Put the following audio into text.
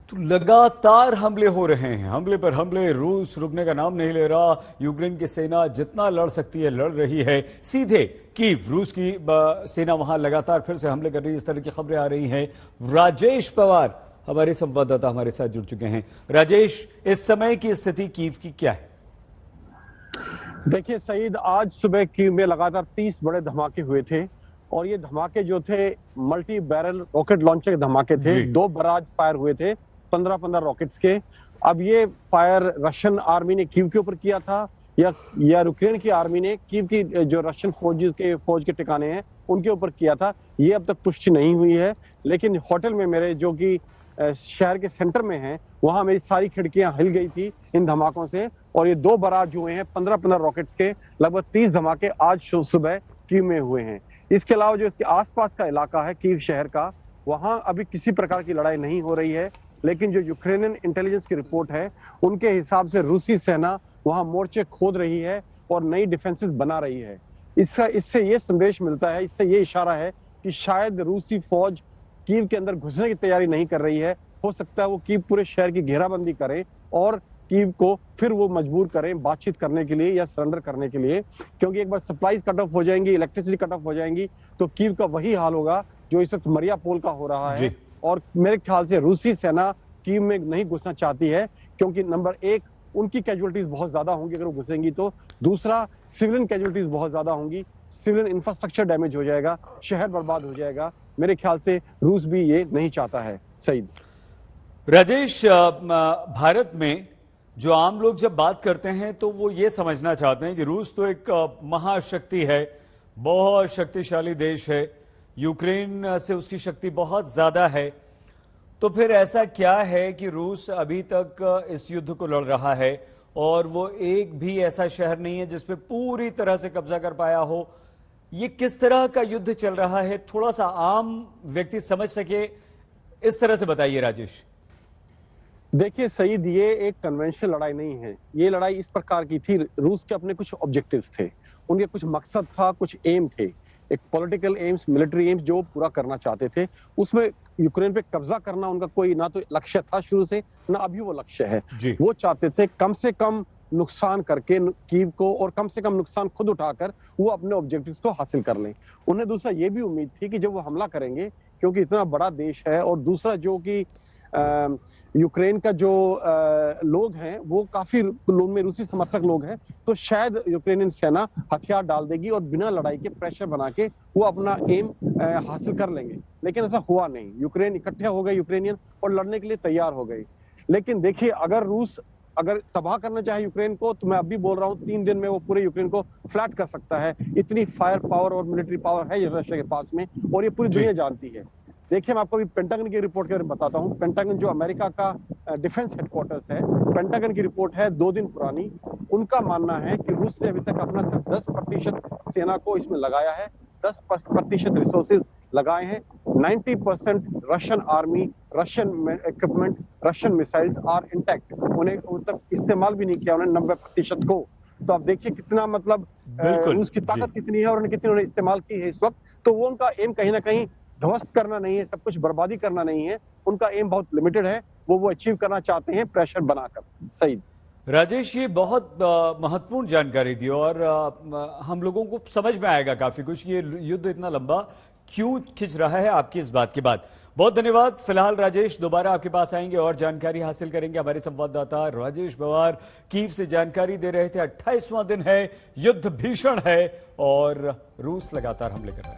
तो लगातार हमले हो रहे हैं, हमले पर हमले। रूस रुकने का नाम नहीं ले रहा। यूक्रेन की सेना जितना लड़ सकती है लड़ रही है। सीधे कीव रूस की सेना वहां लगातार फिर से हमले कर रही है, इस तरह की खबरें आ रही हैं। राजेश पवार हमारे संवाददाता हमारे साथ जुड़ चुके हैं। राजेश, इस समय की स्थिति कीव की क्या है? देखिए सईद, आज सुबह कीव में लगातार 30 बड़े धमाके हुए थे और ये धमाके जो थे मल्टी बैरल रॉकेट लॉन्चर के धमाके थे। 2 बराज फायर हुए थे 15-15 रॉकेट्स के। अब ये फायर रशियन आर्मी ने कीव के ऊपर किया था या यूक्रेन की आर्मी ने कीव की जो रशियन फौज के ठिकाने हैं उनके ऊपर किया था, ये अब तक पुष्टि नहीं हुई है। लेकिन होटल में मेरे, जो कि शहर के सेंटर में है, वहां मेरी सारी खिड़कियां हिल गई थी इन धमाकों से। और ये 2 बराज हुए हैं 15-15 रॉकेट्स के, लगभग 30 धमाके आज सुबह कीव में हुए हैं। इसके अलावा जो इसके आसपास का इलाका है कीव शहर का, वहां अभी किसी प्रकार की लड़ाई नहीं हो रही है। लेकिन जो यूक्रेनियन इंटेलिजेंस की रिपोर्ट है उनके हिसाब से रूसी सेना वहां मोर्चे खोद रही है और नई डिफेंसेस बना रही है। इससे ये संदेश मिलता है, इससे ये इशारा है कि शायद रूसी फौज कीव के अंदर घुसने की तैयारी नहीं कर रही है। हो सकता है वो कीव पूरे शहर की घेराबंदी करें और कीव को फिर वो मजबूर करें बातचीत करने के लिए या सरेंडर करने के लिए, क्योंकि एक बार सप्लाईज कट ऑफ हो जाएंगी, इलेक्ट्रिसिटी कट ऑफ हो जाएंगी, तो कीव का वही हाल होगा जो इस वक्त मरियापोल का हो रहा है। और मेरे ख्याल से रूसी सेना कीव में नहीं घुसना चाहती है, क्योंकि नंबर 1 उनकी कैजुअलिटीज बहुत ज्यादा होंगी अगर वो घुसेंगी तो। दूसरा, सिविलियन कैजुअलिटीज बहुत ज्यादा होंगी, सिविलियन इंफ्रास्ट्रक्चर डैमेज हो जाएगा, शहर बर्बाद हो जाएगा। मेरे ख्याल से रूस भी ये नहीं चाहता है। सईद। राजेश, भारत में जो आम लोग जब बात करते हैं तो वो ये समझना चाहते हैं कि रूस तो एक महाशक्ति है, बहुत शक्तिशाली देश है, यूक्रेन से उसकी शक्ति बहुत ज्यादा है। तो फिर ऐसा क्या है कि रूस अभी तक इस युद्ध को लड़ रहा है और वो एक भी ऐसा शहर नहीं है जिसपे पूरी तरह से कब्जा कर पाया हो? ये किस तरह का युद्ध चल रहा है, थोड़ा सा आम व्यक्ति समझ सके, इस तरह से बताइए राजेश। देखिए सईद, ये एक कन्वेंशनल लड़ाई नहीं है। ये लड़ाई इस प्रकार की थी, रूस के अपने कुछ ऑब्जेक्टिव्स थे, उनके कुछ मकसद था, कुछ एम थे, एक पॉलिटिकल एम्स, मिलिट्री एम्स जो पूरा करना चाहते थे। उसमें यूक्रेन पे कब्जा करना उनका कोई ना तो लक्ष्य था शुरू से, ना अभी वो लक्ष्य है। वो चाहते थे कम से कम नुकसान करके कीव को, और कम से कम नुकसान खुद उठाकर वो अपने ऑब्जेक्टिव्स को हासिल कर लें। उन्हें दूसरा ये भी उम्मीद थी कि जब वो हमला करेंगे, क्योंकि इतना बड़ा देश है, और दूसरा जो कि यूक्रेन का जो लोग हैं वो काफी लोग में रूसी समर्थक लोग हैं, तो शायद यूक्रेनियन सेना हथियार डाल देगी और बिना लड़ाई के प्रेशर बना के वो अपना एम हासिल कर लेंगे। लेकिन ऐसा हुआ नहीं। यूक्रेन इकट्ठे हो गए यूक्रेनियन और लड़ने के लिए तैयार हो गए। लेकिन देखिए, अगर रूस अगर तबाह करना चाहे यूक्रेन को, तो मैं अभी बोल रहा हूँ 3 दिन में वो पूरे यूक्रेन को फ्लैट कर सकता है। इतनी फायर पावर और मिलिट्री पावर है रशिया के पास में, और ये पूरी दुनिया जानती है। देखिए, मैं आपको अभी पेंटागन की रिपोर्ट के बारे में बताता हूँ। पेंटागन जो अमेरिका का डिफेंस हेडक्वार्टर्स है, पेंटागन की रिपोर्ट है 2 दिन पुरानी। उनका मानना है कि रूस ने अभी तक अपना सिर्फ 10% सेना को इसमें लगाया है, 10% रिसोर्सेज लगाए हैं। 90% Russian army, Russian equipment, Russian missiles are intact. उन्हें तक इस्तेमाल भी नहीं किया उन्हें 90% को। तो आप देखिए कितना, मतलब रूस की ताकत कितनी है और उन्हें कितनी इस्तेमाल की है इस वक्त। तो वो उनका एम कहीं ना कहीं ध्वस्त करना नहीं है, सब कुछ बर्बादी करना नहीं है। उनका एम बहुत लिमिटेड है, वो अचीव करना चाहते हैं प्रेशर बनाकर। सही राजेश, ये बहुत महत्वपूर्ण जानकारी दी और हम लोगों को समझ में आएगा काफी कुछ, ये युद्ध इतना लंबा क्यों खिंच रहा है आपकी इस बात के बाद। बहुत धन्यवाद। फिलहाल राजेश, दोबारा आपके पास आएंगे और जानकारी हासिल करेंगे। हमारे संवाददाता राजेश पवार कीव से जानकारी दे रहे थे। 28वां दिन है, युद्ध भीषण है और रूस लगातार हमले कर रहा है।